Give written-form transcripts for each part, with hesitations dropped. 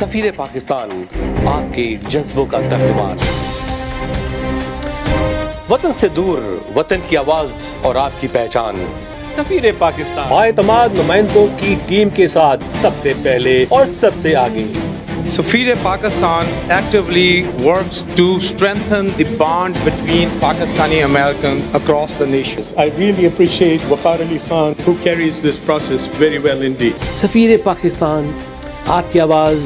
सफीर पाकिस्तान, आपके जज्बों का तर्जुमान। वतन से दूर, वतन की आवाज और आपकी पहचान। सफीर पाकिस्तान बाएतमाद नुमाइंदों की टीम के साथ सबसे पहले और सबसे आगे। Safir Pakistan actively works to strengthen the bond between Pakistani Americans across the nation. I really appreciate Waqar Ali Khan who carries this process very well indeed. सफीर Pakistan, आपकी आवाज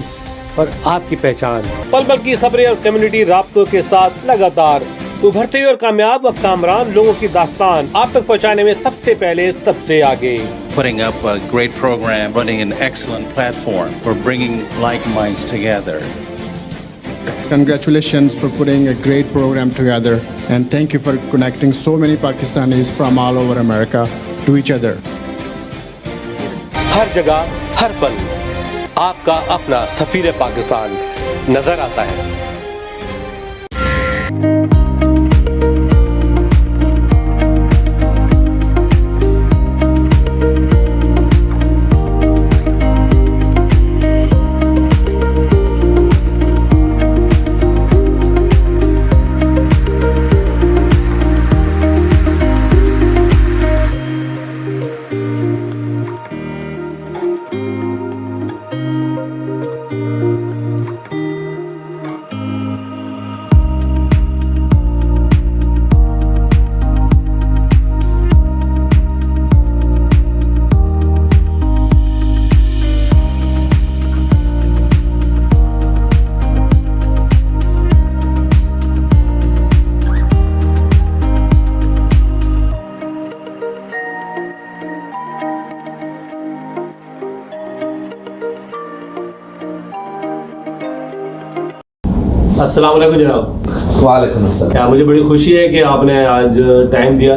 और आपकी पहचान। पल पल की खबरें और कम्युनिटी राब्तों के साथ लगातार उभरते हुए और कामयाब व कामरान लोगों की दास्तान आप तक पहुंचाने में सबसे पहले सबसे आगे। Putting up a great program, running an excellent platform for bringing like minds together. Congratulations for putting a great program together, and thank you for connecting so many Pakistanis from all over America to each other. हर जगह, हर पल आपका अपना सफीर पाकिस्तान नजर आता है। अस्सलाम वालेकुम जनाब। वालेकुम अस्सलाम। क्या मुझे बड़ी खुशी है कि आपने आज टाइम दिया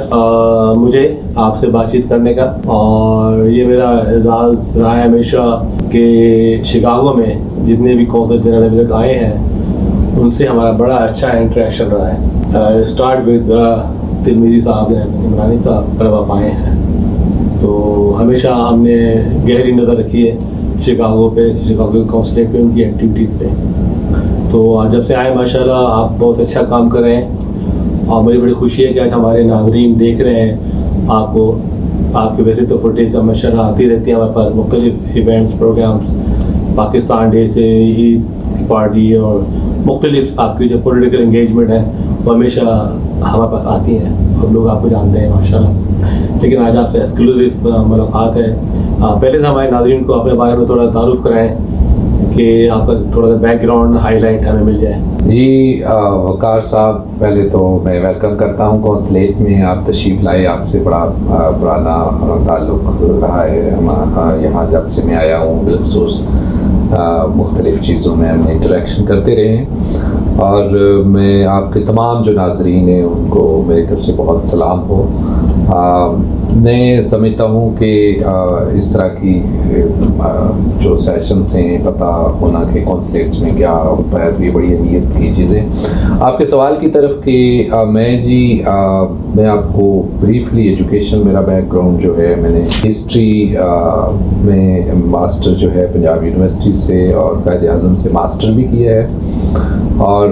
मुझे आपसे बातचीत करने का, और ये मेरा एजाज़ रहा है हमेशा कि शिकागो में जितने भी कौंसल जनरल अभी तक आए हैं उनसे हमारा बड़ा अच्छा इंटरेक्शन रहा है। स्टार्ट विद तिरमिज़ी साहब ने, इमरानी साहब जब आप आए हैं तो हमेशा हमने गहरी नज़र रखी है शिकागो पे, शिकागो कौंसलेट पे, उनकी एक्टिविटीज़ पे। तो जब से आए माशाल्लाह आप बहुत अच्छा काम कर रहे हैं, और मुझे बड़ी खुशी है कि आज हमारे नाज़रीन देख रहे हैं आपको। आपके वैसे तो फुटेज माशाल्लाह आती रहती है हमारे पास, मुख्तलिफ इवेंट्स, प्रोग्राम्स, पाकिस्तान डे से ईद की पार्टी और मुख्तलिफ आपकी जो पॉलिटिकल इंगेजमेंट है वो हमेशा हमारे पास आती हैं और लोग आपको जानते हैं माशाल्लाह। लेकिन आज आपसे एक्सक्लूसिव मुलाकात है। पहले से हमारे नाज़रीन को अपने बारे में थोड़ा तारुफ कराएँ कि आपका थोड़ा सा बैकग्राउंड हाईलाइट हमें मिल जाए। जी वकार साहब, पहले तो मैं वेलकम करता हूं कौंसलेट में। आप तशरीफ़ लाए, आपसे बड़ा पुराना ताल्लुक़ रहा है यहाँ जब से मैं आया हूँ। बिलखुसूस मुख्तलिफ़ चीज़ों में हम इंटरेक्शन करते रहे हैं, और मैं आपके तमाम जो नाज़रीन हैं उनको मेरी तरफ से बहुत सलाम हो। मैं समझता हूँ कि इस तरह की जो सेशंस हैं, पता होना कि कॉन्सलेट्स में क्या होता है, तो ये बड़ी अहमियत की चीज़ें। आपके सवाल की तरफ कि मैं आपको ब्रीफली एजुकेशन, मेरा बैकग्राउंड जो है, मैंने हिस्ट्री में मास्टर जो है पंजाब यूनिवर्सिटी से और कायदे आज़म से मास्टर भी किया है, और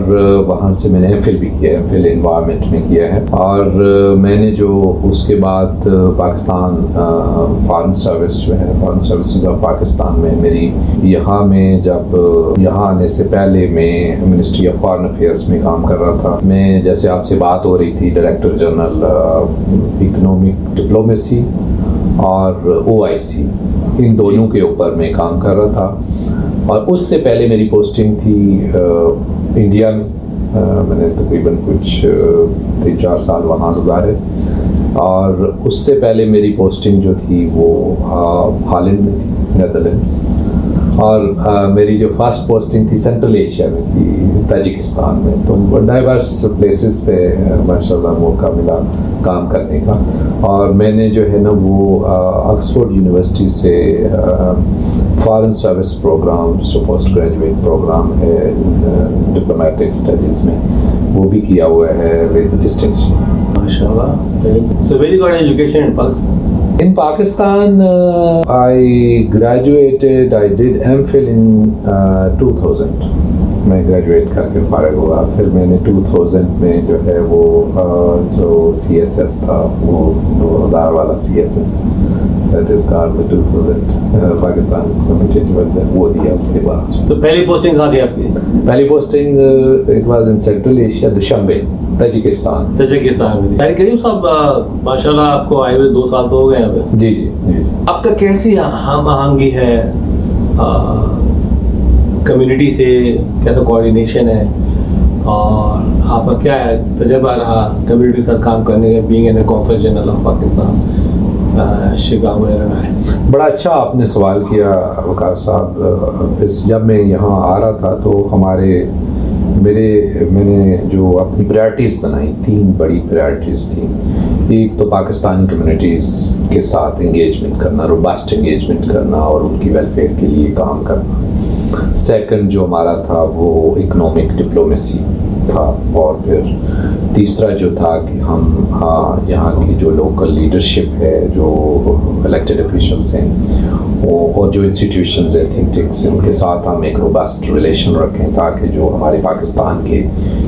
वहाँ से मैंने एमफिल भी किया है, एमफिल एनवायरनमेंट में किया है। और मैंने जो उसके बाद पाकिस्तान फॉरेन सर्विस जो है, फॉरेन सर्विसेज ऑफ पाकिस्तान में मेरी यहाँ में, जब यहाँ आने से पहले मैं मिनिस्ट्री ऑफ फॉरेन अफेयर्स में काम कर रहा था। मैं, जैसे आपसे बात हो रही थी, डायरेक्टर जनरल इकोनॉमिक डिप्लोमेसी और OIC, इन दोनों के ऊपर मैं काम कर रहा था। और उससे पहले मेरी पोस्टिंग थी इंडिया में। मैंने तकरीबन कुछ 3-4 साल वहाँ गुजारे, और उससे पहले मेरी पोस्टिंग जो थी वो हॉलैंड में थी, नेदरलैंड्स। और मेरी जो फर्स्ट पोस्टिंग थी सेंट्रल एशिया में थी, ताजिकिस्तान में। तो डाइवर्स प्लेसेस पे माशाल्लाह मौका मिला काम करने का। और मैंने जो है ना वो ऑक्सफोर्ड यूनिवर्सिटी से फॉरेन सर्विस प्रोग्राम, जो पोस्ट ग्रेजुएट प्रोग्राम है डिप्लोमेटिक स्टडीज़ में, वो भी किया हुआ है विद डिस्टिंक्शन। माशाल्लाह। So where you got education in Pakistan? In Pakistan, I graduated. I did MPhil in 2000. मैं ग्रेजुएट करके फारिग हुआ, फिर मैंने 2000 में जो है वो जो CSS था वो 2000 वाला CSS that is called the 2000 Pakistan competitive exam वो दिया। उसके बाद तो पहली पोस्टिंग कहाँ थी आपकी? पहली posting it was in central Asia, Dushanbe, Tajikistan में थी। यानी करीम साहब माशाल्लाह आपको आए हुए 2 साल तो हो गए यहाँ पे। जी जी जी। आपका कैसी हम आहंगी है कम्युनिटी से, कैसा कोऑर्डिनेशन है और आपका क्या तजर्बा रहा कम्युनिटी के साथ काम करने का, being in conference general of Pakistan Chicago Illinois? बड़ा अच्छा आपने सवाल किया वकार साहब। जब मैं यहाँ आ रहा था तो मैंने जो अपनी प्रायोरिटीज़ बनाई, 3 बड़ी प्रायोरिटीज़ थी। एक तो पाकिस्तानी कम्युनिटीज़ के साथ इंगेजमेंट करना, रोबस्ट इंगेजमेंट करना और उनकी वेलफेयर के लिए काम करना। सेकंड जो हमारा था वो इकोनॉमिक डिप्लोमेसी था, और फिर तीसरा जो था कि हम यहाँ की जो लोकल लीडरशिप है, जो इलेक्टेड ऑफिशियल्स हैं और जो इंस्टीट्यूशंस हैं, थिंक टैंक्स हैं, उनके साथ हम एक रोबस्ट रिलेशन रखें ताकि जो हमारे पाकिस्तान के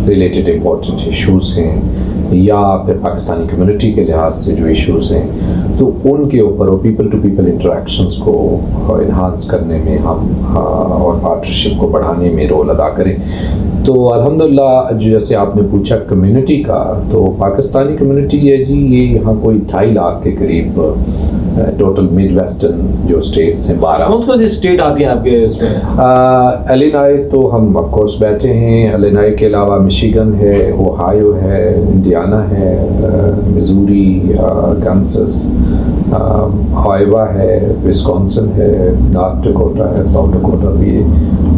रिलेटेड इम्पोर्टेंट इश्यूज़ हैं या फिर पाकिस्तानी कम्युनिटी के लिहाज से जो इश्यूज़ हैं तो उनके ऊपर और पीपल टू पीपल इंटरेक्शंस को इन्हांस करने में हम और पार्टनरशिप को बढ़ाने में रोल अदा करें। तो अल्हम्दुलिल्लाह जैसे आपने पूछा कम्युनिटी का, तो पाकिस्तानी कम्युनिटी है जी, ये यहाँ कोई 2.5 लाख के करीब टोटल मिड वेस्टर्न जो स्टेट्स हैं 12। कौन सी स्टेट आती है आपके इसमें? इलिनॉय तो हम ऑफ कोर्स बैठे हैं। इलिनॉय के अलावा मिशिगन है, ओहायो है, इंडियाना है, मिजूरी, कांसास, आयोवा है, विस्कॉन्सिन है, नॉर्थ डकोटा है, साउथ डकोटा भी है।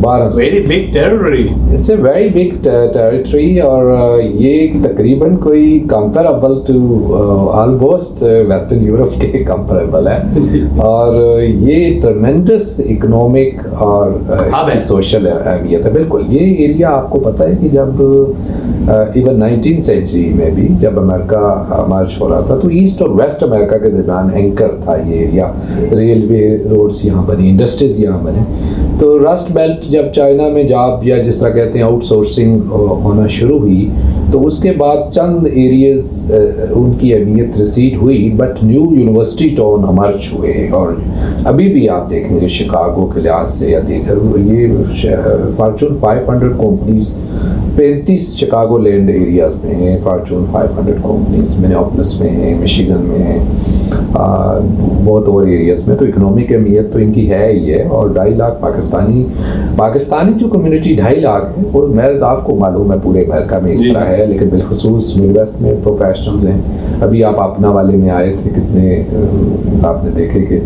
12 very big territory. It's a very big territory और ये तकरीबन कोई comparable to almost western Europe के कंपेरेबल है और ये ट्रेमेंडस इकोनॉमिक और सोशल अहमियत है। बिल्कुल, ये एरिया आपको पता है कि जब इवन 19th सेंचुरी में भी जब अमेरिका मार्च हो रहा था तो ईस्ट और वेस्ट अमेरिका के दरमियान एंकर था ये एरिया। रेलवे रोड्स यहाँ बनी, इंडस्ट्रीज यहाँ बने। तो रस्ट बेल्ट जब चाइना में जॉब या जिस तरह कहते हैं आउटसोर्सिंग होना शुरू हुई तो उसके बाद चंद एरियाज उनकी अहमियत रिसीड हुई, but new university town emerge हुए और अभी भी आप देखेंगे शिकागो के लिहाज से या ये Fortune 500 companies 35 Chicago land areas में हैं। फॉर्चून 500 कंपनीज मिनियापोलिस में हैं, मिशिगन में हैं, बहुत और एरियाज में। तो इकोनॉमिक अहमियत तो इनकी है ही है। और 2.5 लाख पाकिस्तानी जो कम्युनिटी 2.5 लाख है और महज आपको मालूम है पूरे अमेरिका में इस तरह है, लेकिन बिलखुसूस मिडवेस्ट में प्रोफेशनल्स हैं। अभी आप अपना वाले में आए थे, कितने आपने देखे कि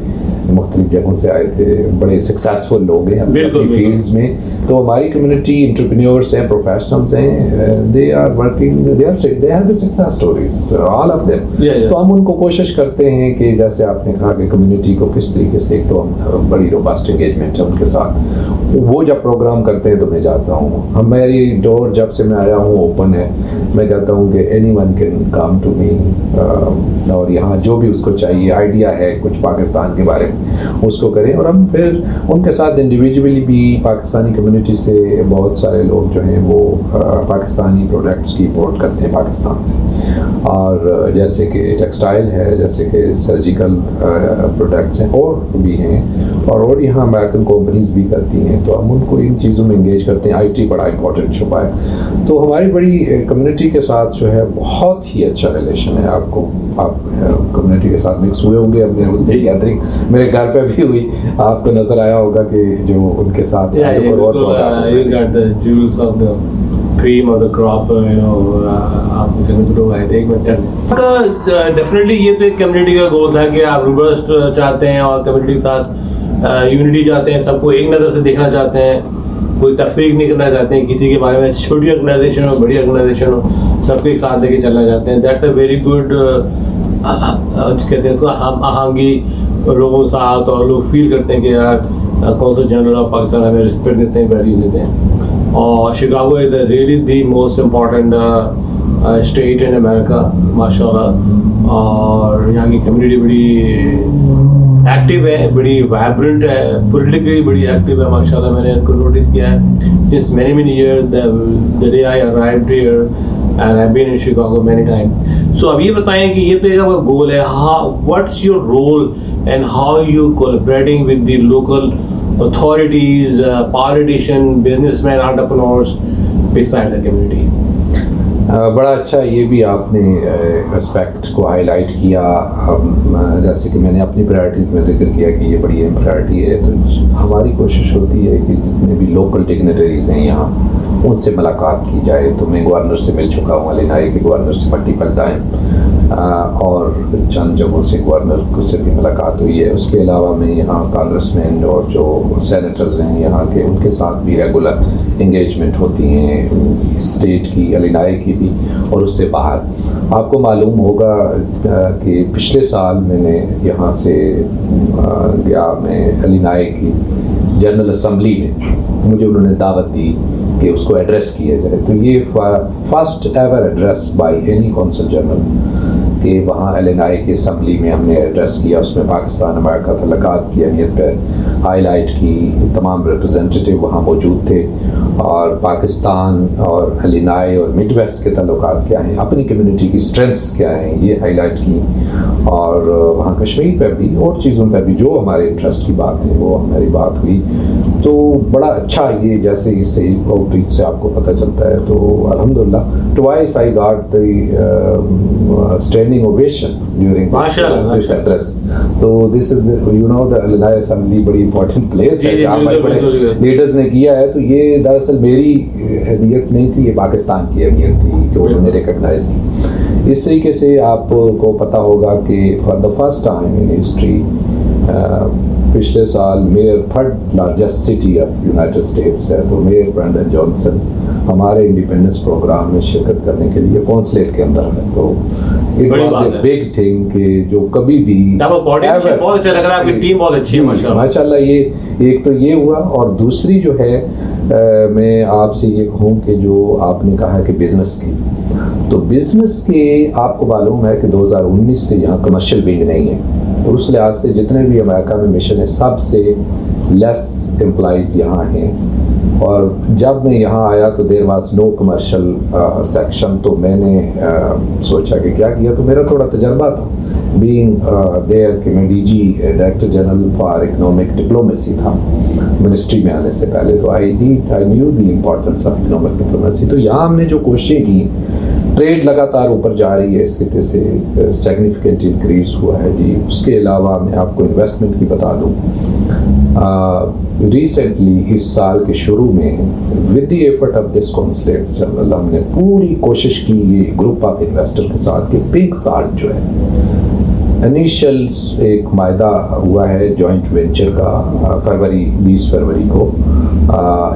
मुख्तलिफ जगहों से आए थे, बड़े सक्सेसफुल लोग हैं अपनी फील्ड्स में। तो हमारी कम्युनिटी एंटरप्रेन्योर्स हैं, प्रोफेशनल्स हैं, they are working, they have the success stories all of them. तो हम उनको कोशिश करते हैं कि जैसे आपने कहा कि कम्युनिटी को किस तरीके से, एक तो हम बड़ी रोबस्ट एंगेजमेंट है उनके साथ। वो जब प्रोग्राम करते हैं तो मैं जाता हूँ, मेरी डोर जब से मैं आया हूँ ओपन है। मैं कहता हूँ कि anyone can come to me और यहाँ जो भी उसको चाहिए, आइडिया है कुछ पाकिस्तान के बारे में उसको करें। और हम फिर उनके साथ इंडिविजुअली भी पाकिस्तानी कम्युनिटी से बहुत सारे लोग जो हैं वो पाकिस्तानी प्रोडक्ट्स की इम्पोर्ट करते हैं पाकिस्तान से, और जैसे कि टेक्सटाइल है, जैसे कि सर्जिकल प्रोडक्ट्स हैं और भी हैं, और यहाँ अमेरिकन कंपनीज भी करती हैं। तो हम उनको इन चीज़ों में इंगेज करते हैं। IT बड़ा इंपॉर्टेंट शुबा है। तो हमारी बड़ी कम्युनिटी के साथ जो है बहुत ही अच्छा रिलेशन है। आप कम्युनिटी के साथ मिक्स हुए होंगे, अपने उससे गैदरिंग मेरे घर पे भी हुई, आपको नजर आया होगा कि जो उनके साथ cream of the crop, आप आए थे। एक मिनट का डेफिनेटली ये तो एक कम्युनिटी का गोल था कि आप रोबस्ट चाहते हैं और कम्युनिटी के साथ यूनिटी चाहते हैं, सबको एक नज़र से देखना चाहते हैं, कोई तफरीक नहीं करना चाहते हैं किसी के बारे में, छोटी ऑर्गेनाइजेशन हो बड़ी ऑर्गेनाइजेशन हो, सबको एक साथ लेके चलना चाहते हैं। दैट्स अ वेरी गुड कहते हैं हम आहंगी लोगों के साथ, और लोग फील करते हैं कि यार कौन सा जनरल ऑफ पाकिस्तान हमें रिस्पेक्ट देते हैं, वैल्यू देते हैं। और Chicago is really the most important state in America माशाल्लाह। और यहाँ की कम्युनिटी बड़ी एक्टिव है, बड़ी वाइब्रेंट है, पॉलिटिकली बड़ी एक्टिव है माशाल्लाह। मैंने इनको नोटिस किया है since many year the day I arrived here and I have been in Chicago many time. So अब ये बताएं कि ये तो एक आपका गोल है, how what's your role and how you collaborating with the local authorities, politicians, businessmen, entrepreneurs beside the community? बड़ा अच्छा ये भी आपने एस्पेक्ट को हाईलाइट किया। जैसे कि मैंने अपनी प्रायोरिटीज़ में जिक्र किया कि ये बड़ी अहम प्रायोरिटी है, तो हमारी कोशिश होती है कि जितने भी लोकल डिग्नेटरीज़ हैं यहाँ उनसे मुलाकात की जाए। तो मैं गवर्नर से मिल चुका हूँ, इलिनॉय के गवर्नर से मल्टीपल टाइम, और चंद जगहों से गवर्नर से भी मुलाकात हुई है। उसके अलावा मैं यहाँ कांग्रेसमैन और जो सेनेटर्स हैं यहाँ के, उनके साथ भी रेगुलर इंगेजमेंट होती हैं, स्टेट की, इलिनॉय की भी और उससे बाहर। आपको मालूम होगा कि पिछले साल मैंने यहाँ से गया, मैं इलिनॉय की जनरल असम्बली में मुझे उन्होंने दावत दी कि उसको एड्रेस किया जाए। तो ये first ever address by any consul general कि वहाँ इलिनॉय की असम्बली में हमने एड्रेस किया। उसमें पाकिस्तान अमेरिका तल्लुकात की अहमियत पर हाईलाइट की, तमाम रिप्रेजेंटेटिव वहाँ मौजूद थे, और पाकिस्तान और इलिनॉय और मिड वेस्ट के तल्लुकात क्या हैं, अपनी कम्युनिटी की स्ट्रेंथ्स क्या हैं, ये हाईलाइट की। और वहाँ कश्मीर पर भी और चीज़ों पर भी जो हमारे इंटरेस्ट की बात है वो हमारी बात हुई। तो बड़ा अच्छा, ये जैसे इससे आउटरीच से आपको पता चलता है। तो अल्हम्दुलिल्लाह twice I got the standing ovation during this address. तो this is you know the Illinois assembly बड़ी इंपॉर्टेंट प्लेस है जहाँ बड़े लीडर्स ने किया है। तो ये दरअसल मेरी अहमियत नहीं थी, ये पाकिस्तान की अहमियत थी जो उन्होंने रिकग्नाइज की। इस तरीके से आपको पता होगा कि for the first time in history पिछले साल mayor third largest city of United states है, तो मेयर ब्रेंडन जॉनसन हमारे इंडिपेंडेंस प्रोग्राम में शिरकत करने के लिए कॉन्सुलेट के अंदर है। तो it was a big thing कि जो कभी भी बहुत अच्छा लग रहा है, आपकी टीम बहुत अच्छी है माशाल्लाह। ये एक तो ये हुआ, और दूसरी जो है मैं आपसे ये कहूँ कि जो आपने कहा है कि बिजनेस की, तो बिजनेस के आपको मालूम है कि 2019 से यहाँ कमर्शियल विंग नहीं है। तो उस लिहाज से जितने भी अमेरिका में मिशन है सबसे लेस एम्प्लॉइज़ यहाँ हैं। और जब मैं यहाँ आया तो there was no commercial section. तो मैंने सोचा कि क्या किया, तो मेरा थोड़ा तजर्बा था बीइंग देयर कि मैं DG director general for economic diplomacy था मिनिस्ट्री में आने से पहले। तो I knew the importance of economic diplomacy. तो यहाँ हमने जो कोशिशें की, ट्रेड लगातार ऊपर जा रही है, इसके तरह से सिग्निफिकेंट इंक्रीज हुआ है जी। उसके अलावा मैं आपको इन्वेस्टमेंट की बता दूं, रिसेंटली इस साल के शुरू में with the effort of this consulate general हमने पूरी कोशिश की ये ग्रुप ऑफ इन्वेस्टर के साथ कि पिंक साल्ट जो है इनिशियल एक मायदा हुआ है जॉइंट वेंचर का 20 फरवरी को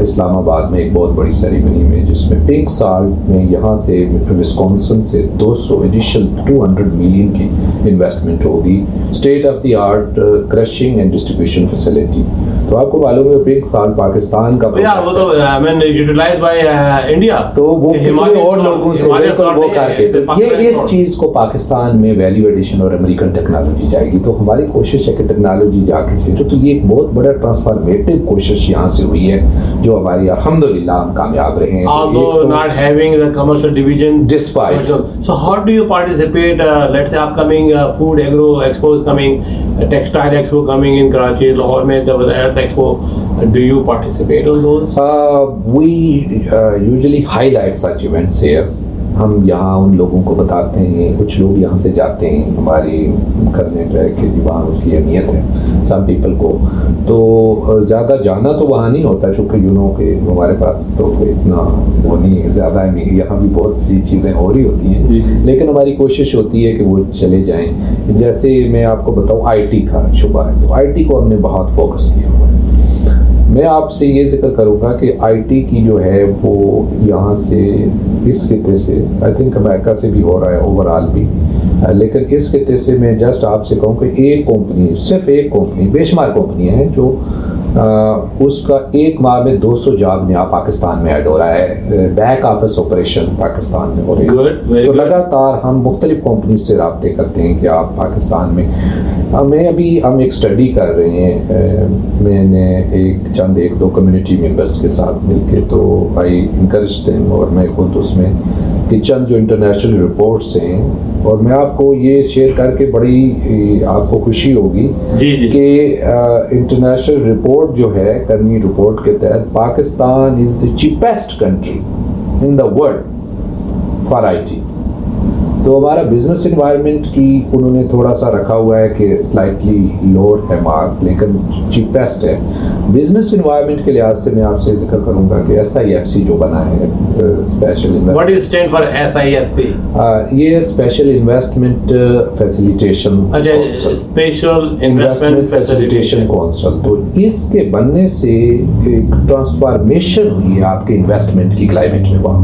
इस्लामाबाद में एक बहुत बड़ी सेरेमनी में, जिसमें पिंक साल्ट में यहाँ से विस्कॉन्सिन से 200 एडिशनल 200 मिलियन की इन्वेस्टमेंट होगी, state of the art crushing and distribution facility. तो आपको मालूम है पिंक साल्ट पाकिस्तान का वो तो यूटिलाइज्ड बाय इंडिया, तो वो कितने और लोगों से बिल्कुल वो करके, तो ये इस चीज़ को पाकिस्तान में वैल्यू एडिशन और अमेरिकन टेक्नोलॉजी जाएगी। तो हमारी कोशिश है कि टेक्नोलॉजी जाके भेजो। तो ये एक बहुत बड़ा ट्रांसफॉर्मेटिव कोशिश यहाँ से हुई है जो हमारी अल्हम्दुलिल्लाह हम कामयाब रहे हैं। Although not having the commercial division, despite. So how do you participate? Let's say upcoming food agro expo is coming, textile expo coming in Karachi, Lahore में the Earth Expo. Do you participate on those? We usually highlight such events here. हम यहाँ उन लोगों को बताते हैं, कुछ लोग यहाँ से जाते हैं हमारी करने पर कि वहाँ उसकी अहमियत है सम पीपल को। तो ज़्यादा जाना तो वहाँ नहीं होता क्योंकि यू नो कि हमारे पास तो इतना वो नहीं है, ज़्यादा नहीं, यहाँ भी बहुत सी चीज़ें हो रही होती हैं, लेकिन हमारी कोशिश होती है कि वो चले जाएँ। जैसे मैं आपको बताऊँ IT का शुबा है, तो IT को हमने बहुत फोकस किया हुआ है। मैं आपसे ये जिक्र करूँगा कि IT की जो है वो यहाँ से इस खिते से आई थिंक अमेरिका से भी हो रहा है ओवरऑल भी, लेकिन इस खिते से मैं जस्ट आपसे कहूँ कि एक कंपनी, सिर्फ एक कंपनी, बेशुमार कंपनियाँ हैं जो उसका एक माह में 200 जॉब यहाँ पाकिस्तान में ऐड हो रहा है, बैक ऑफिस ऑपरेशन पाकिस्तान में हो रही है। Good, very तो good. लगातार हम मुख्तलिफ कंपनी से रब्ते करते हैं कि आप पाकिस्तान में हम एक स्टडी कर रहे हैं। मैंने एक दो कम्युनिटी मेंबर्स के साथ मिलके तो आई इनकरेज देम, और मैं खुद उसमें कि चंद जो इंटरनेशनल रिपोर्ट्स हैं, और मैं आपको ये शेयर करके बड़ी आपको खुशी होगी जी जी कि इंटरनेशनल रिपोर्ट जो है, करनी रिपोर्ट के तहत Pakistan is the cheapest country in the world for IT। तो हमारा बिजनेस इन्वायरमेंट की उन्होंने थोड़ा सा रखा हुआ है कि स्लाइटली लोअर है मार्क, लेकिन चीपेस्ट है। बिजनेस इन्वायरमेंट के लिहाज से मैं आपसे जिक्र करूंगा कि SIFC जो बना है, special what is stand for SIFC? ये स्पेशल इन्वेस्टमेंट फैसिलिटेशन, अच्छा, स्पेशल इन्वेस्टमेंट फैसिलिटेशन काउंसिल। तो इसके बनने से एक ट्रांसफॉर्मेशन हुई है आपके इन्वेस्टमेंट की क्लाइमेट में। वहाँ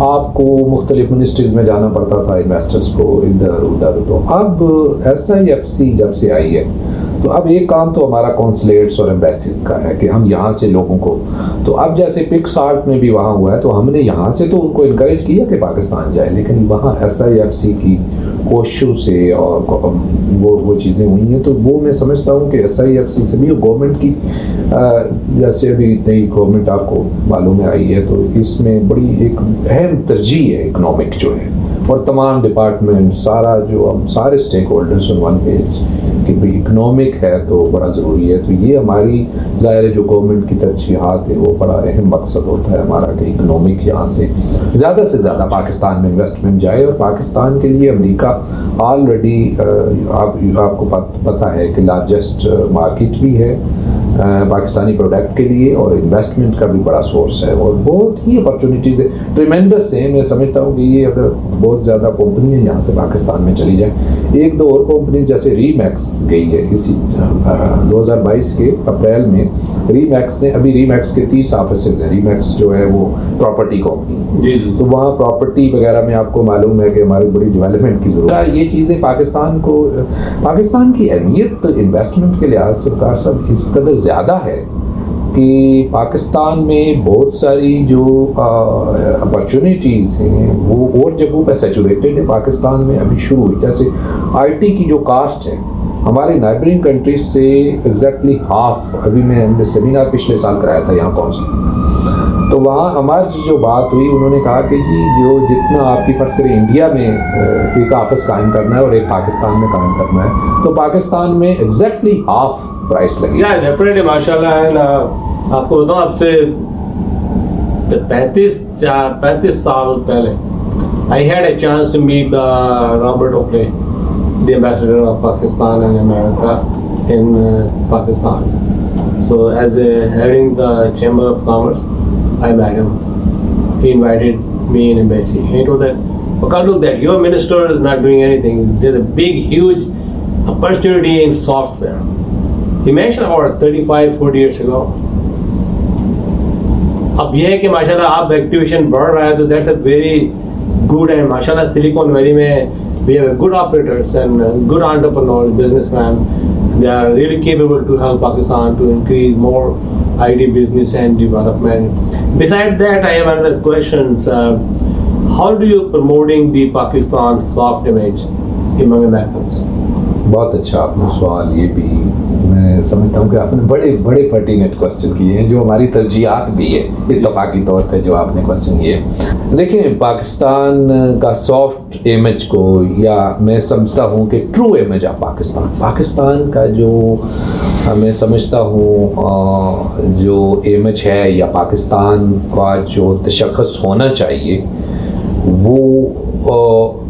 आपको मुख्तलिफ मिनिस्ट्रीज में जाना पड़ता था इन्वेस्टर्स को इधर उधर, तो अब SIFC जब से आई है तो अब एक काम तो हमारा कॉन्सुलेट्स और एम्बेसीज का है कि हम यहाँ से लोगों को, तो अब जैसे पिक्सआर्ट में भी वहाँ हुआ है तो हमने यहाँ से तो उनको इनकरेज किया कि पाकिस्तान जाए, लेकिन वहाँ SIFC की कोशिशों से और वो चीज़ें हुई हैं। तो वो मैं समझता हूँ कि SIFC से भी गवर्नमेंट की जैसे अभी नई गवर्नमेंट आपको मालूम है आई है, तो इसमें बड़ी एक अहम तरजीह है इकनॉमिक जो है, और तमाम डिपार्टमेंट सारा जो हम सारे stakeholders on one page कि भाई इकनॉमिक है तो बड़ा ज़रूरी है। तो ये हमारी ज़ाहिर जो गवर्नमेंट की तरजीहात है वो बड़ा अहम मकसद होता है हमारा कि इकनॉमिक यहाँ से ज़्यादा पाकिस्तान में इन्वेस्टमेंट जाए। और पाकिस्तान के लिए अमेरिका ऑलरेडी आपको पता है कि लार्जेस्ट मार्केट भी है पाकिस्तानी प्रोडक्ट के लिए, और इन्वेस्टमेंट का भी बड़ा सोर्स है, और बहुत ही अपॉर्चुनिटीज़ है, ट्रिमेंडस है। मैं समझता हूँ कि ये अगर बहुत ज़्यादा कंपनियाँ यहाँ से पाकिस्तान में चली जाएँ, एक दो और कंपनी जैसे रीमैक्स गई है इसी 2022 के अप्रैल में, रीमैक्स ने अभी रीमैक्स के 30 ऑफिसेज हैं। रीमैक्स जो है वो प्रॉपर्टी कंपनी जी जी, तो वहाँ प्रॉपर्टी वगैरह में आपको मालूम है कि हमारी बड़ी डेवलपमेंट की ज़रूरत है। ये चीज़ें पाकिस्तान की अहमियत इन्वेस्टमेंट के लिहाज से सरकार साहब इस कदर ज़्यादा है कि पाकिस्तान में बहुत सारी जो अपॉर्चुनिटीज़ हैं वो और जगहों पर सैचुरेटेड है। पाकिस्तान में अभी शुरू हुई, जैसे IT की जो कास्ट है हमारे नाइबरिंग कंट्रीज से एग्जैक्टली हाफ। अभी हमने सेमिनार पिछले साल कराया था यहाँ काउंसिल, तो वहाँ हमारी जो बात हुई उन्होंने कहा कि जी जो जितना आपकी फ़र्ज़ करें इंडिया में एक ऑफिस कायम करना है और एक पाकिस्तान में कायम करना है, तो पाकिस्तान में एग्जैक्टली हाफ प्राइस लगी। या डेफिनेटली माशाल्लाह। एंड आपको बताऊँ आपसे 35 साल पहले I had a chance to meet Robert Oakley, the ambassador of Pakistan and America in Pakistan. So as heading the Chamber of Commerce, I met him. He invited me in embassy. He told that, okay, look that your minister is not doing anything. There's a big, huge opportunity in software. He mentioned about 35-40 years ago. अब ये है कि माशाल्लाह आप activation बढ़ रहा है तो that's a very good and माशाल्लाह सिलिकॉन वैली में we have good operators and good entrepreneurs, businessmen. They are really capable to help Pakistan to increase more IT business and development. Besides that, I have another questions. How do you promoting the Pakistan soft image among Americans? बहुत अच्छा आपने सवाल, ये भी मैं समझता हूँ कि आपने बड़े बड़े पर्टिनेंट क्वेश्चन किए हैं जो हमारी तरजीहात भी है इत्तफाकी तौर पे जो आपने क्वेश्चन किए। देखिए पाकिस्तान का सॉफ्ट इमेज को, या मैं समझता हूँ कि ट्रू इमेज ऑफ पाकिस्तान का जो मैं समझता हूँ जो इमेज है या पाकिस्तान का जो तशख़्ख़ुस होना चाहिए वो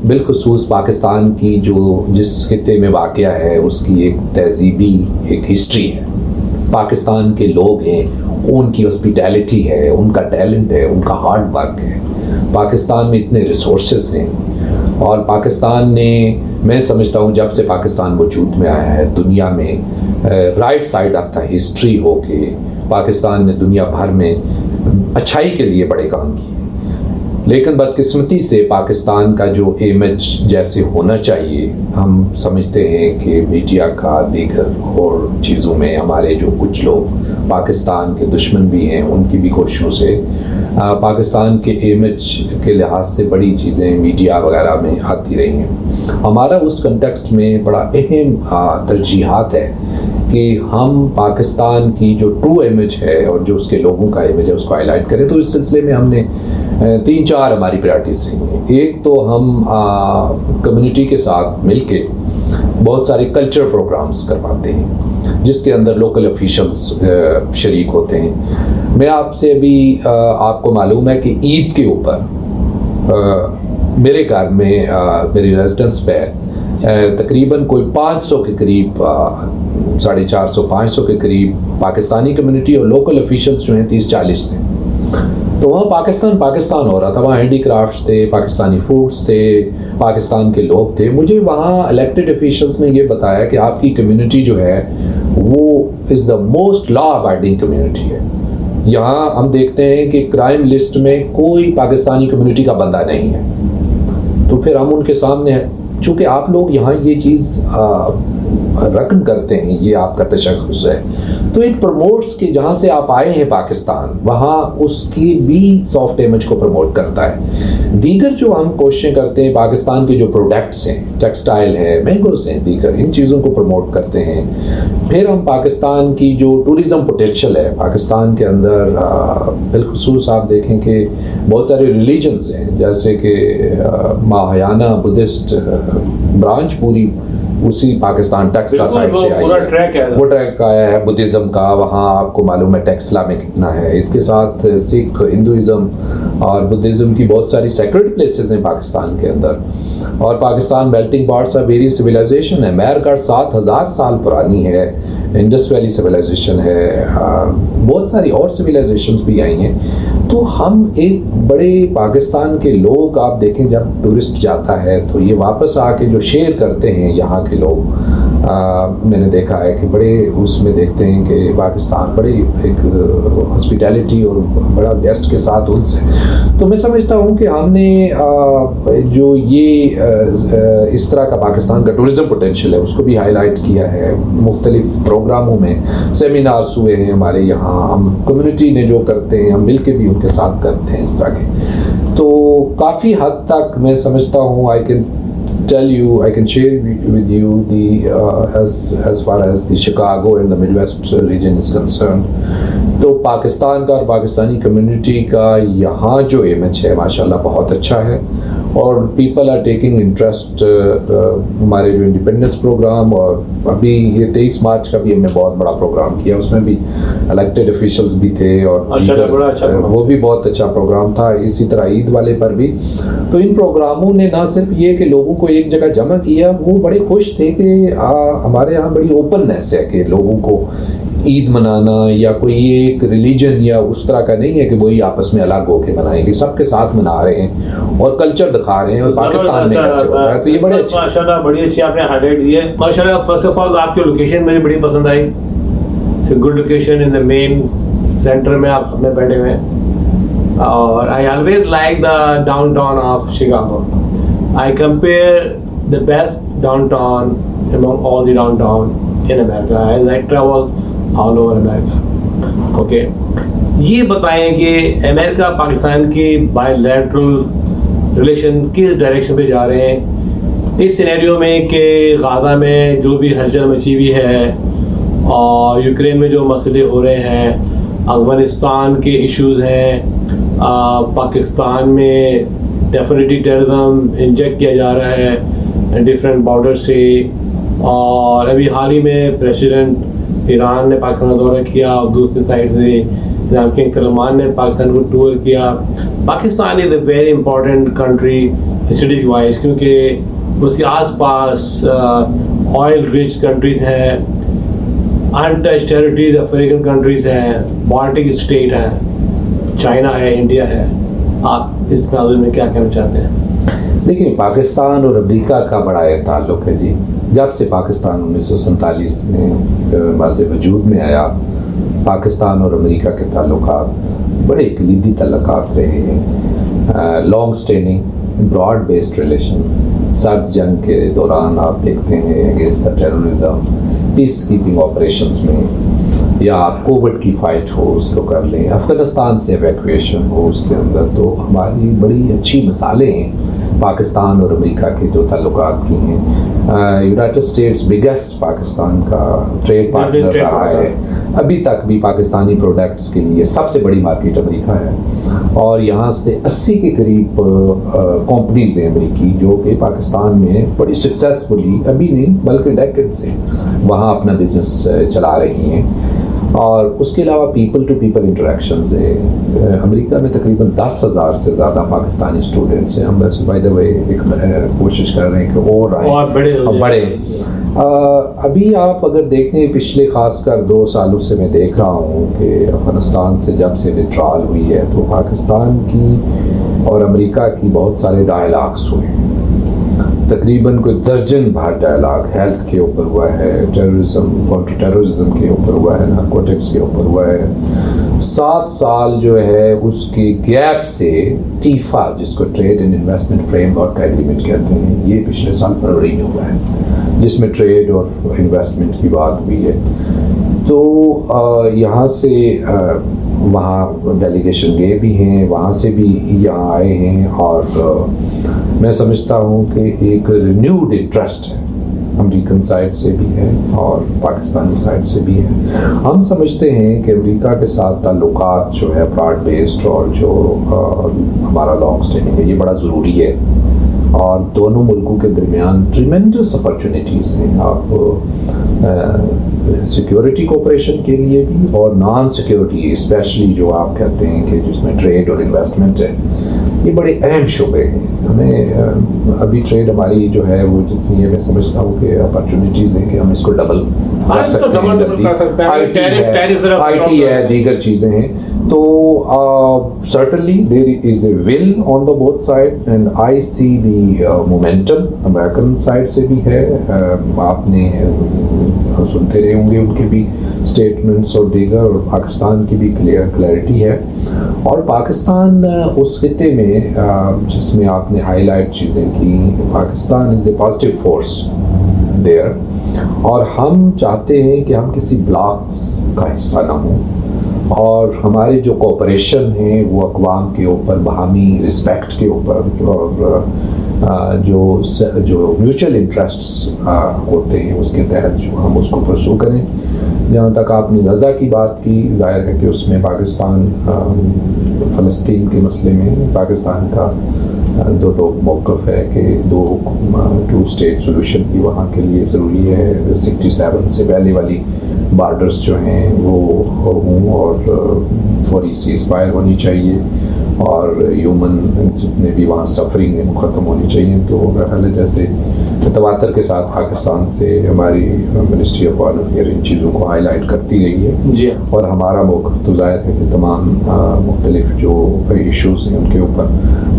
बिलखुसूस पाकिस्तान की जो जिस खित्ते में वाक़या है उसकी एक तहज़ीबी एक हिस्ट्री है। पाकिस्तान के लोग हैं, उनकी हॉस्पिटैलिटी है, उनका टैलेंट है, उनका हार्ड वर्क है। पाकिस्तान में इतने रिसोर्सेज हैं और पाकिस्तान ने, मैं समझता हूँ जब से पाकिस्तान वजूद में आया है दुनिया में right side of the history होके पाकिस्तान ने दुनिया भर में अच्छाई के लिए बड़े काम किए। लेकिन बदकिस्मती से पाकिस्तान का जो इमेज जैसे होना चाहिए, हम समझते हैं कि मीडिया का दीगर और चीज़ों में हमारे जो कुछ लोग पाकिस्तान के दुश्मन भी हैं, उनकी भी कोशिशों से पाकिस्तान के इमेज के लिहाज से बड़ी चीज़ें मीडिया वगैरह में आती रही हैं। हमारा उस कंटेक्स्ट में बड़ा अहम तरजीहात है कि हम पाकिस्तान की जो ट्रू इमेज है और जो उसके लोगों का इमेज है उसको हाईलाइट करें। तो इस सिलसिले में हमने 3-4 हमारी प्रायोरिटीज़ रही हैं। एक तो हम कम्युनिटी के साथ मिलके बहुत सारे कल्चर प्रोग्राम्स करवाते हैं जिसके अंदर लोकल ऑफिशियल्स शरीक होते हैं। मैं आपसे अभी आपको मालूम है कि ईद के ऊपर मेरे घर में मेरी रेजिडेंस पे तकरीबन कोई 500 के करीब 450-500 के करीब पाकिस्तानी कम्युनिटी और लोकल ऑफिशियल्स जो हैं 30-40 थे। तो वहाँ पाकिस्तान हो रहा था, वहाँ हैंडीक्राफ्ट्स थे, पाकिस्तानी फूड्स थे, पाकिस्तान के लोग थे। मुझे वहाँ इलेक्टेड ऑफिशियल्स ने ये बताया कि आपकी कम्युनिटी जो है वो is the most law abiding community है। यहाँ हम देखते हैं कि क्राइम लिस्ट में कोई पाकिस्तानी कम्युनिटी का बंदा नहीं है। तो फिर हम उनके सामने, चूँकि आप लोग यहाँ ये चीज़ रकम करते हैं, ये आपका तशख्खुस है, तो इट प्रमोट्स कि जहाँ से आप आए हैं पाकिस्तान, वहाँ उसकी भी सॉफ्ट इमेज को प्रमोट करता है। दीगर जो हम कोशिशें करते हैं, पाकिस्तान के जो प्रोडक्ट्स हैं, टेक्सटाइल है, मैंगोस हैं, दीगर इन चीज़ों को प्रमोट करते हैं। फिर हम पाकिस्तान की जो टूरिज़म पोटेंशियल है पाकिस्तान के अंदर, बिलखुसूस आप देखें कि बहुत सारे रिलीजन्स हैं, जैसे कि महायाना बुद्धिस्ट ब्रांच पूरी उसी पाकिस्तान टेक्सला साइड से आई है। वो ट्रैक आया है बुद्धिज़्म का, वहाँ आपको मालूम है टेक्सला में कितना है। इसके साथ सिख, हिंदुइज़्म और बुद्धिज़्म की बहुत सारी सेक्रेड प्लेसेस हैं पाकिस्तान के अंदर। और Pakistan melting pots of various civilisation है। मेहरगढ़ 7000 साल पुरानी है, इंडस वैली सिविलाइजेशन है, बहुत सारी और सिविलाइजेशंस भी आई हैं। तो हम एक बड़े पाकिस्तान के लोग, आप देखें जब टूरिस्ट जाता है तो ये वापस आके जो शेयर करते हैं यहाँ के लोग, मैंने देखा है कि बड़े उसमें देखते हैं कि पाकिस्तान बड़े एक हॉस्पिटैलिटी और बड़ा गेस्ट के साथ उनसे। तो मैं समझता हूँ कि हमने जो ये इस तरह का पाकिस्तान का टूरिज़म पोटेंशियल है उसको भी हाईलाइट किया है। मुख्तलिफ प्रोग्रामों में सेमिनार्स हुए हैं हमारे यहाँ, हम कम्युनिटी ने जो करते हैं हम मिल के भी उनके साथ करते हैं इस तरह के। तो काफ़ी हद तक मैं समझता हूँ I can share with you as far as the Chicago and the Midwest region is concerned. तो पाकिस्तान का और पाकिस्तानी कम्युनिटी का यहाँ जो इमेज है माशाल्लाह बहुत अच्छा है और पीपल आर टेकिंग इंटरेस्ट। हमारे जो इंडिपेंडेंस प्रोग्राम और अभी ये 23 मार्च का भी हमने बहुत बड़ा प्रोग्राम किया, उसमें भी इलेक्टेड ऑफिशियल्स भी थे और वो भी बहुत अच्छा प्रोग्राम था। इसी तरह ईद वाले पर भी। तो इन प्रोग्रामों ने ना सिर्फ ये कि लोगों को एक जगह जमा किया, वो बड़े खुश थे कि हमारे यहाँ बड़ी ओपननेस है कि लोगों को ईद मनाना या कोई एक रिलीजन या उस तरह का नहीं है कि वही आपस में अलग होके मनाएंगे, सबके साथ मना रहे हैं और कल्चर दिखा रहे हैं और पाकिस्तान में कैसे होता है। तो ये बड़े अच्छे, माशाल्लाह बड़ी अच्छी आपने हाईलाइट दी है माशाल्लाह। फर्स्ट ऑफ ऑल आपकी लोकेशन मुझे बड़ी पसंद आई। It's a good location in the main centre में आप अपने बैठे हुए हैं और I always like the downtown of Chicago. I compare the best downtown among all the downtown in America as I travel all over America. Okay. ये बताएं कि अमेरिका पाकिस्तान के बायलैटरल रिलेशन किस डायरेक्शन पे जा रहे हैं इस सिनेरियो में कि गाज़ा में जो भी हलचल मची हुई है और यूक्रेन में जो मसले हो रहे हैं, अफगानिस्तान के इश्यूज़ हैं, पाकिस्तान में डेफिनेटली टेररिज्म इंजेक्ट किया जा रहा है डिफरेंट बॉर्डर से, और अभी हाल ही में प्रेसिडेंट ईरान ने पाकिस्तान का दौरा किया और दूसरी साइड से किंग सलमान ने पाकिस्तान को टूर किया। Pakistan is a very important country strategic wise क्योंकि उसके आसपास ऑयल रिच कंट्रीज़ हैं, अनटच्ड टेरिटरीज अफ्रीकन कंट्रीज़ हैं, बाल्टिक स्टेट हैं, चाइना है, इंडिया है। आप इस नाज़ुल में क्या कहना चाहते हैं? देखिए, पाकिस्तान और अमेरिका का बड़ा ताल्लुक़ है जी। जब से पाकिस्तान 1947 में वाज़े वजूद में आया, पाकिस्तान और अमेरिका के ताल्लुकात बड़े कलीदी ताल्लुकात रहे हैं। Long standing broad based relation. सर्द जंग के दौरान आप देखते हैं against the terrorism, peacekeeping operations में, या आप कोविड की फाइट हो उसको कर लें, अफ़गानिस्तान से एवैक्यूएशन हो उसके अंदर, तो हमारी बड़ी अच्छी मिसालें हैं पाकिस्तान और अमेरिका के जो ताल्लुकात की हैं। यूनाइटेड स्टेट्स बिगेस्ट पाकिस्तान का ट्रेड पार्टनर रहा है, अभी तक भी पाकिस्तानी प्रोडक्ट्स के लिए सबसे बड़ी मार्केट अमेरिका है, और यहाँ से 80 के करीब कंपनीज हैं अमेरिकी जो कि पाकिस्तान में बड़ी सक्सेसफुली, अभी नहीं बल्कि डेकेड से वहाँ अपना बिजनेस चला रही हैं। और उसके अलावा पीपल टू पीपल इंटरेक्शंस है। अमेरिका में तकरीबन 10,000 से ज़्यादा पाकिस्तानी स्टूडेंट्स हैं। हम वैसे बाय द वे एक कोशिश कर रहे हैं कि और आए और बड़े अभी आप अगर देखें पिछले खासकर 2 सालों से मैं देख रहा हूँ कि अफ़गानिस्तान से जब से विड्रॉल हुई है तो पाकिस्तान की और अमेरिका की बहुत सारे डायलॉग्स हुए हैं। तकरीबन कोई दर्जन भर डायलॉग हेल्थ के ऊपर हुआ है, टेररिज्म, काउंटर टेररिज्म के ऊपर हुआ है, नारकोटिक्स के ऊपर हुआ है। 7 साल जो है उसके गैप से टीफा, जिसको trade and investment framework agreement कहते हैं, ये पिछले साल फरवरी में हुआ है, जिसमें ट्रेड और इन्वेस्टमेंट की बात हुई है। तो यहाँ से वहाँ डेलीगेशन गए भी हैं, वहाँ से भी यहाँ आए हैं, और मैं समझता हूँ कि एक रिन्यूड इंटरेस्ट है, अमेरिकन साइड से भी है और पाकिस्तानी साइड से भी है। हम समझते हैं कि अमेरिका के साथ ताल्लुकात जो है ब्रॉड बेस्ड और जो हमारा लॉन्ग स्टैंडिंग है, ये बड़ा ज़रूरी है, और दोनों मुल्कों के दरमियान ट्रिमेंडस अपॉर्चुनिटीज़ हैं। आप सिक्योरिटी कोऑपरेशन के लिए भी और नॉन सिक्योरिटी, स्पेशली जो आप कहते हैं कि जिसमें ट्रेड और इन्वेस्टमेंट है, ये बड़े अहम शोबे हैं। हमें अभी ट्रेड हमारी जो है वो जितनी है, मैं समझता हूँ कि अपॉर्चुनिटीज़ हैं कि हम इसको डबल कर सकते हैं। आईटी है, दीगर चीज़ें हैं। तो certainly there is a will on the both sides and I see the momentum American side से भी है। आपने सुनते रहे होंगे उनके भी स्टेटमेंट्स और दीगर, और पाकिस्तान की भी क्लैरिटी है। और पाकिस्तान उस खिते में जिसमें आपने हाईलाइट चीज़ें की, Pakistan is a positive force there, और हम चाहते हैं कि हम किसी ब्लॉक्स का हिस्सा ना हों, और हमारी जो कोऑपरेशन है वो अक़वाम के ऊपर, बाहमी रिस्पेक्ट के ऊपर, और जो म्यूचुअल इंटरेस्ट्स होते हैं उसके तहत जो हम उसको परसू करें। जहाँ तक आपने गज़ा की बात की, जाहिर है कि उसमें पाकिस्तान फ़लस्तीन के मसले में पाकिस्तान का दो मौक़िफ़ है कि 2 स्टेट सोल्यूशन भी वहाँ के लिए ज़रूरी है। 67 से पहले वाली बार्डर्स जो हैं वो हों, और फौरी सीज़फायर होनी चाहिए, और ह्यूमन जितने भी वहाँ सफरिंग है ख़त्म होनी चाहिए। तो मेरा ख्याल है जैसे तवातर के साथ पाकिस्तान से हमारी मिनिस्ट्री ऑफ फॉरेन अफेयर इन चीज़ों को हाईलाइट करती रही है जी, और हमारा मौक़िफ़ तो ज़ाहिर है कि तमाम मुख्तलिफ जो इशूज़ हैं उनके ऊपर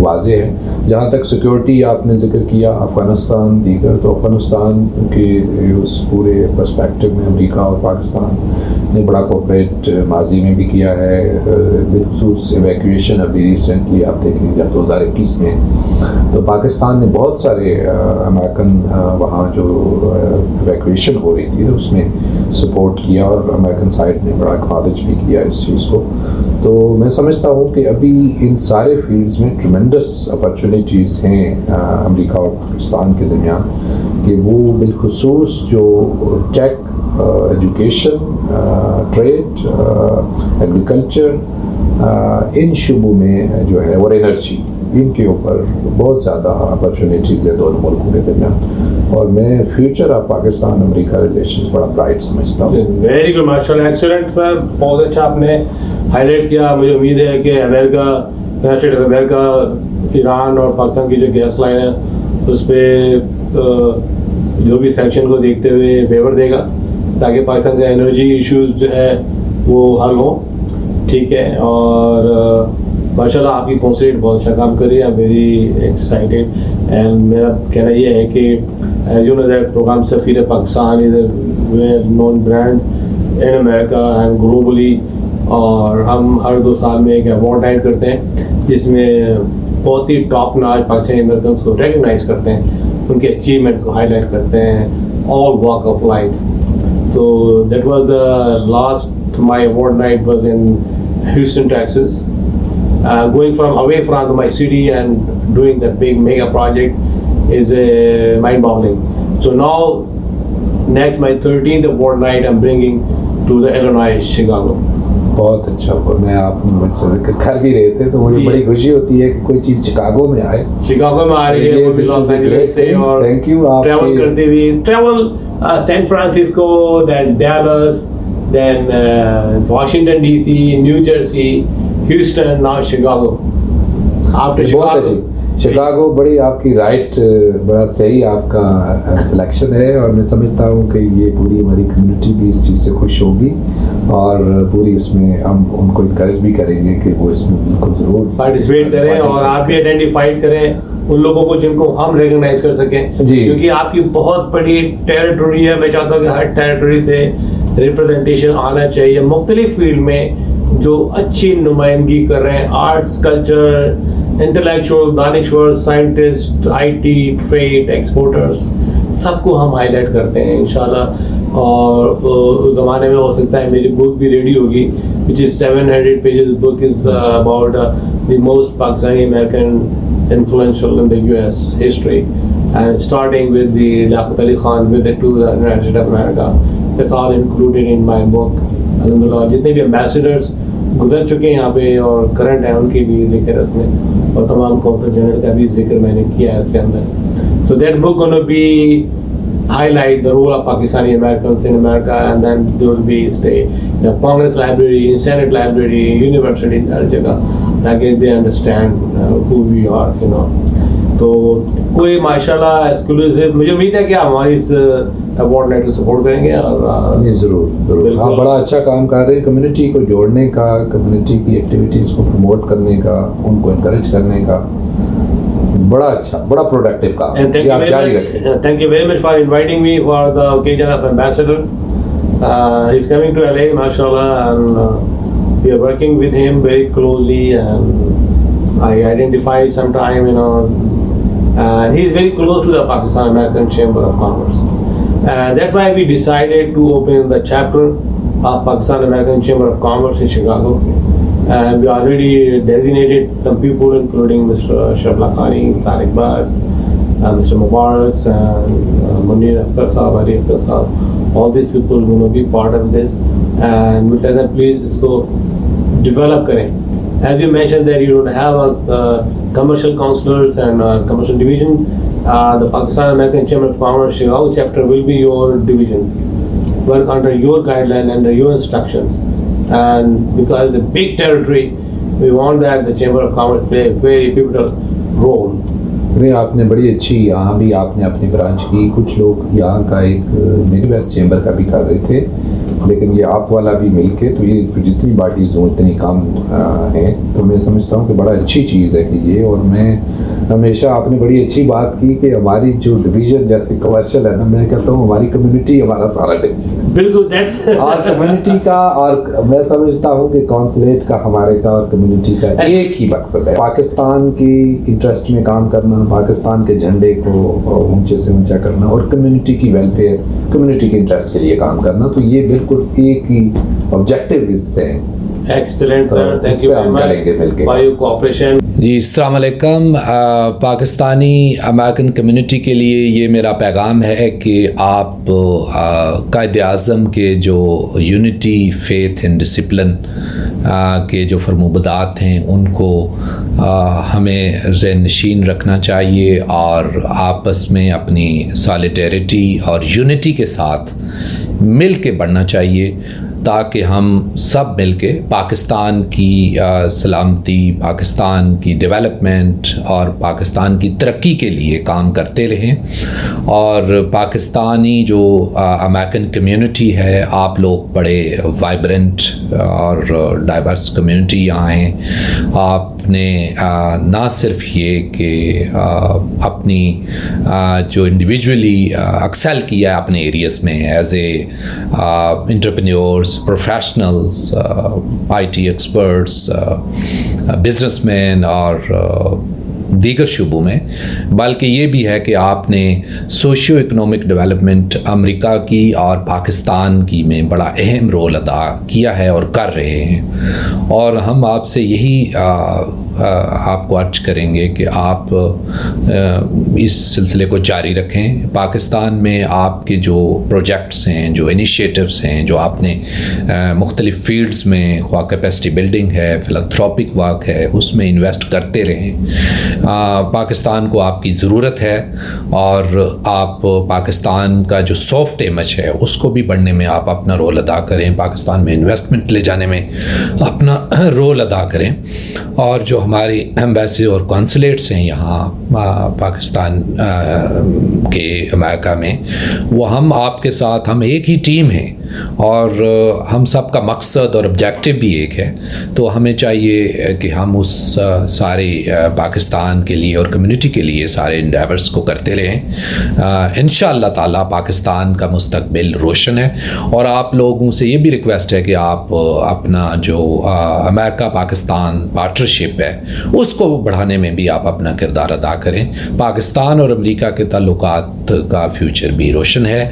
वाज़ेह है। जहाँ तक सिक्योरिटी आपने ज़िक्र किया, अफ़गानिस्तान दीगर, तो अफ़गानिस्तान के उस पूरे पर्सपेक्टिव में अमेरिका और पाकिस्तान ने बड़ा कोऑपरेट माजी में भी किया है। बिलखुसूस एवैक्यूएशन अभी रिसेंटली आप देखें जब 2021 में, तो पाकिस्तान ने बहुत सारे अमेरिकन वहाँ जो एवैक्यूएशन हो रही थी उसमें सपोर्ट किया, और अमेरिकन साइड ने बड़ा एक्नॉलेज भी किया इस चीज़ को। तो मैं समझता हूँ कि अभी इन सारे फील्ड्स में ट्रिमेंडस अपॉर्चुनिटीज़ हैं अमेरिका और पाकिस्तान के दरमियान, कि वो बिलखुसूस जो टेक, एजुकेशन, ट्रेड, एग्रीकल्चर, इन शुबों में जो है, और एनर्जी, इनके ऊपर बहुत ज़्यादा अपॉर्चुनिटीज़ है दोनों मुल्कों के दरमियान, और मैं future of Pakistan America relations बड़ा ब्राइट समझता हूँ। वेरी गुड, माशाल्लाह, एक्सीलेंट सर, बहुत अच्छा आपने हाईलाइट किया। मुझे उम्मीद है कि अमेरिका ईरान और पाकिस्तान की जो गैस लाइन है उस पर जो भी सैंक्शन को देखते हुए फेवर देगा, ताकि पाकिस्तान का एनर्जी इश्यूज जो है वो हल हो। ठीक है, और माशाल्लाह आपकी कौंसलेट बहुत अच्छा काम कर रही है। वेरी एक्साइटेड, एंड मेरा कहना ये है कि as you know that programme Safeer Pakistan is a well known brand in America and globally, और हम हर 2 साल में एक अवार्ड नाइट करते हैं जिसमें बहुत ही टॉप नॉच पाकिस्तानी अमेरिकन को रिकग्नाइज करते हैं, उनके अचीवमेंट्स को हाईलाइट करते हैं, ऑल वॉक ऑफ लाइफ. तो that was the last my award night was in Houston, Texas. Going from away from my city and doing that big mega project is mind-boggling. So now, next my 13th award night, I'm bringing to the Illinois, Chicago. बहुत अच्छा. और मैं आप मुझसे जिक्र कर भी रहे थे तो मुझे बड़ी खुशी होती है कि कोई चीज़ शिकागो में आए. शिकागो में आ रही है, वो भी लॉस एंजलिस से, और थैंक यू. आप ट्रैवल करते हुए San Francisco, then Dallas, then Washington DC, New Jersey, Houston, now Chicago. After Chicago, Chicago बड़ी आपकी राइट, बड़ा सही आपका सिलेक्शन है. और मैं समझता हूँ कि ये पूरी हमारी कम्युनिटी भी इस चीज़ से खुश होगी और पूरी उसमें हम उनको इनकरेज भी करेंगे कि वो इसमें बिल्कुल ज़रूर पार्टिसिपेट करें. और आप भी आइडेंटिफाइड करें उन लोगों को जिनको हम रिकग्नाइज कर सकें जी, क्योंकि आपकी बहुत बड़ी टेरिटरी है. मैं चाहता हूँ कि हर टेरिटरी से रिप्रेजेंटेशन आना चाहिए मुख्तलिफ फील्ड में जो अच्छी नुमाइंदगी कर रहे हैं, आर्ट्स, कल्चर, इंटेलेक्चुअल, दानिश्वर, साइंटिस्ट, IT, ट्रेड, एक्सपोर्टर्स, सबको हम हाईलाइट करते हैं इंशाल्लाह. और उस ज़माने में हो सकता है मेरी बुक भी रेडी होगी, which is 700 pages. Book is about the most Pakistani American influential in the US history, and starting with the Liaquat Ali Khan visit to the United States of America. That's all included in my book. अलहम्दुलिल्लाह जितने भी ambassadors गुजर चुके हैं यहाँ पे और current हैं उनकी भी जिक्र उसमें, और तमाम कौंसल जनरल का भी जिक्र मैंने किया है उसके अंदर. So that book going to be highlight the role of Pakistani Americans in America, and then there will be stay in the Congress Library, in Senate Library, University, हर जगह, ताकि they understand who we are, you know. तो कोई माशाल्लाह exclusive, मुझे उम्मीद है कि आप हमारी इस अवार्ड नाइट को सपोर्ट करेंगे. और जी ज़रूर. आप बड़ा अच्छा काम कर रहे हैं कम्युनिटी को जोड़ने का, कम्युनिटी की एक्टिविटीज़ को प्रमोट करने का, उनको इनकरेज करने का. बड़ा अच्छा, बड़ा प्रोडक्टिव काम. आप जारी रखें. Thank you very much for inviting me for the occasion of ambassador. He's coming to LA, mashallah, and we are working with him very closely, and I identify sometime, you know, and he is very close to the Pakistan American Chamber of Commerce. That's why we decided to open the chapter of Pakistan American Chamber of Commerce in Chicago. And we already designated some people, including Mr. Ashraf Lakhani, Tariq Bhatt, Mr. Mubarak, and Munir Akhtar Saab, Ali Akhtar Saab. All these people are going to be part of this, and we'll tell them please इसको develop करें. As you mentioned that you don't have a commercial counselors and commercial division, the Pakistan American Chamber of Commerce Chicago chapter will be your division. Work under your guideline, under your instructions. And because the big territory, we want that the Chamber of Commerce play a very pivotal role. नहीं, आपने बड़ी अच्छी, यहाँ भी आपने अपनी branch की. कुछ लोग यहाँ का एक मिडवेस्ट चेंबर का भी कर रहे थे, लेकिन ये आप वाला भी मिलके, तो ये जितनी पार्टीज हों इतनी कम हैं. तो मैं समझता हूँ कि बड़ा अच्छी चीज़ है कि ये. और मैं हमेशा, आपने बड़ी अच्छी बात की कि हमारी जो डिवीज़न जैसे कमर्शियल है ना, मैं कहता हूँ हमारी कम्युनिटी हमारा सारा डिवीज़न. बिल्कुल. और कम्युनिटी का, और मैं समझता हूँ कि कॉन्सुलेट का, हमारे का और कम्युनिटी का एक ही मकसद है, पाकिस्तान की इंटरेस्ट में काम करना, पाकिस्तान के झंडे को ऊंचे से ऊंचा करना और कम्युनिटी की वेलफेयर, कम्युनिटी के इंटरेस्ट के लिए काम करना. तो ये बिल्कुल एक ही ऑब्जेक्टिव इससे है. Excellent, sir. Thank you very much for your cooperation. जी, अस्सलाम वालेकुम. पाकिस्तानी अमेरिकन कम्युनिटी के लिए ये मेरा पैगाम है कि आप कायद आज़म के जो यूनिटी, फेथ एंड डिसिप्लिन के जो फरमोबदात हैं उनको हमें ज़हन-नशीन रखना चाहिए और आपस में अपनी सॉलिडेरिटी और यूनिटी के साथ मिल के बढ़ना चाहिए, ताकि हम सब मिलके पाकिस्तान की सलामती, पाकिस्तान की डेवलपमेंट और पाकिस्तान की तरक्की के लिए काम करते रहें. और पाकिस्तानी जो अमेरिकन कम्युनिटी है, आप लोग बड़े वाइब्रेंट और डाइवर्स कम्युनिटी यहाँ हैं. आपने ना सिर्फ ये कि अपनी जो इंडिविजुअली एक्सेल किया है अपने एरियाज़ में as a entrepreneurs, professionals, IT experts, businessmen और दीगर शुबों में, बल्कि ये भी है कि आपने सोशियो इकोनॉमिक डेवलपमेंट अमेरिका की और पाकिस्तान की में बड़ा अहम रोल अदा किया है और कर रहे हैं। और हम आपसे यही आपको अर्ज करेंगे कि आप इस सिलसिले को जारी रखें। पाकिस्तान में आपके जो प्रोजेक्ट्स हैं, जो इनिशिएटिव्स हैं, जो आपने मुख्तलिफ़ फील्ड्स में, ख्वाह कैपेसिटी बिल्डिंग है, फिलंथ्रोपिक वर्क है, उसमें इन्वेस्ट करते रहें। पाकिस्तान को आपकी ज़रूरत है और आप पाकिस्तान का जो सॉफ्ट इमेज है उसको भी बढ़ने में आप अपना रोल अदा करें, पाकिस्तान में इन्वेस्टमेंट ले जाने में अपना रोल अदा करें। और जो हमारी एम्बेसी और कॉन्सुलेट्स हैं यहाँ पाकिस्तान के अमेरिका में, वो हम आपके साथ, हम एक ही टीम हैं और हम सब का मकसद और ऑब्जेक्टिव भी एक है। तो हमें चाहिए कि हम उस सारे पाकिस्तान के लिए और कम्युनिटी के लिए सारे इंडेवर्स को करते रहें। इंशाअल्लाह ताला पाकिस्तान का मुस्तकबिल रोशन है। और आप लोगों से ये भी रिक्वेस्ट है कि आप अपना जो अमेरिका पाकिस्तान पार्टनरशिप है उसको बढ़ाने में भी आप अपना किरदार अदा करें। पाकिस्तान और अमेरिका के ताल्लुकात का फ्यूचर भी रोशन है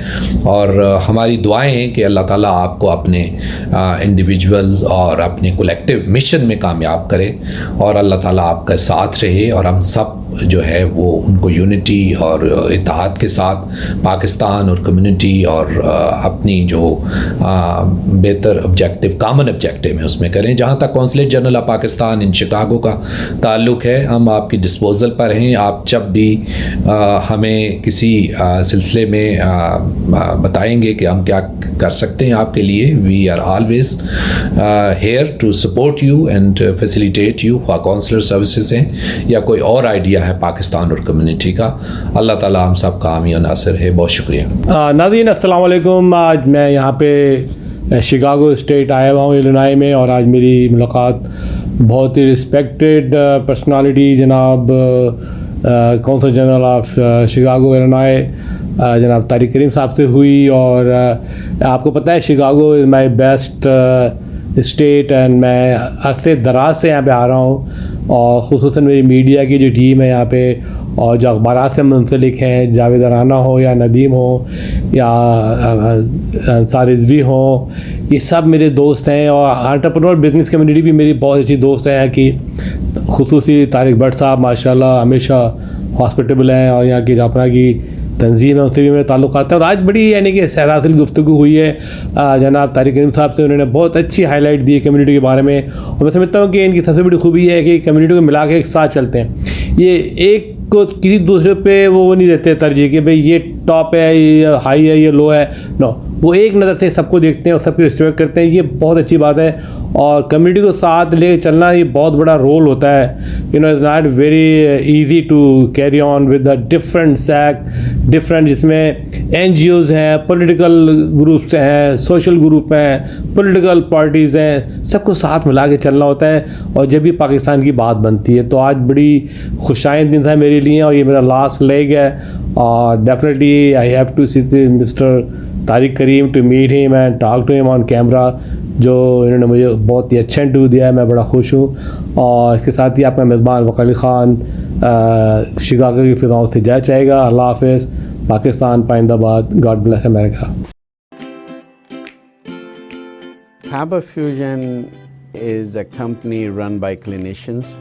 और हमारी दुआएं हैं कि अल्लाह ताला आपको अपने इंडिविजुअल्स और अपने कलेक्टिव मिशन में कामयाब करे और अल्लाह ताला आपका साथ रहे और हम सब जो है वो उनको यूनिटी और इत्तेहाद के साथ पाकिस्तान और कम्युनिटी और अपनी जो बेहतर ऑब्जेक्टिव, कॉमन ऑब्जेक्टिव है उसमें करें। जहाँ तक consulate general of Pakistan in Chicago का ताल्लुक़ है, हम आपकी डिस्पोजल पर हैं। आप जब भी हमें किसी सिलसिले में बताएंगे कि हम क्या कर सकते हैं आपके लिए, we are always here to support you and facilitate you for consular services हैं या कोई और आइडिया है पाकिस्तान और कम्युनिटी का। अल्लाह ताला हम सब का हामी और नासिर है। बहुत शुक्रिया। नाज़रीन अस्सलाम वालेकुम। आज मैं यहाँ पे शिकागो स्टेट आया हुआ हूँ इलिनॉय में और आज मेरी मुलाकात बहुत ही रिस्पेक्टेड पर्सनालिटी जनाब consul general of Chicago Illinois जनाब तारिक करीम साहब से हुई। और आपको पता है Chicago is my best state and मैं अरसे दराज से यहाँ पे आ रहा हूँ और ख़ुसूसन मेरी मीडिया की जो टीम है यहाँ पे और जो अखबारात से मुंसलिक हैं, जावेद राना हो या नदीम हो या अंसार रिजवी हो, ये सब मेरे दोस्त हैं। और एंटरप्रेन्योर बिज़नेस कम्युनिटी भी मेरी बहुत अच्छी दोस्त है कि खुसूसी तारिक भट्ट साहब माशाल्लाह हमेशा हॉस्पिटेबल हैं और यहाँ की जापना की तंजीम है उनसे भी मेरे ताल्लुक़ात हैं। और आज बड़ी यानी कि सैरातिल गुफ्तगू हुई है जनाब तारिक करीम साहब से, उन्होंने बहुत अच्छी हाईलाइट दी है कम्युनिटी के बारे में। और मैं समझता हूँ कि इनकी सबसे बड़ी खूबी है कि कम्युनिटी को मिला के एक साथ चलते हैं। ये एक को किसी दूसरे पे वो नहीं देते तरजीह कि भाई ये टॉप है, ये हाई है, ये लो है। नो, वो एक नज़र से सबको देखते हैं और सबकी रिस्पेक्ट करते हैं। ये बहुत अच्छी बात है और कम्युनिटी को साथ ले चलना ये बहुत बड़ा रोल होता है। You know, it's not very easy to carry on with the different sect different, जिसमें NGOs हैं, पॉलिटिकल ग्रुप्स हैं, सोशल ग्रुप हैं, पॉलिटिकल पार्टीज़ हैं, सबको साथ मिला के चलना होता है और जब भी पाकिस्तान की बात बनती है। तो आज बड़ी खुशाइंद दिन था मेरे लिए और ये मेरा लास्ट लेग है और definitely I have to see mister Tariq Karim to meet him and talk to him on camera, जो इन्होंने मुझे बहुत ही अच्छा इंटरव्यू दिया है। मैं बड़ा खुश हूँ और इसके साथ ही आपका मेज़बान वक़ार अली ख़ान शिकागो की फ़िज़ाओं से जा चाहेगा। अल्लाह हाफ़िज़। पाकिस्तान पाइंदाबाद। God bless America. Faber Fusion is a company run by clinicians.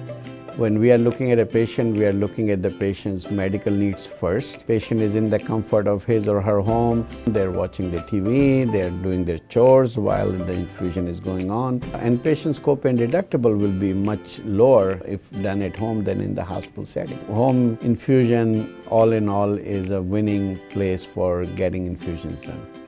When we are looking at a patient, we are looking at the patient's medical needs first. Patient is in the comfort of his or her home. They're watching the TV, they're doing their chores while the infusion is going on. And patient's copay deductible will be much lower if done at home than in the hospital setting. Home infusion, all in all, is a winning place for getting infusions done.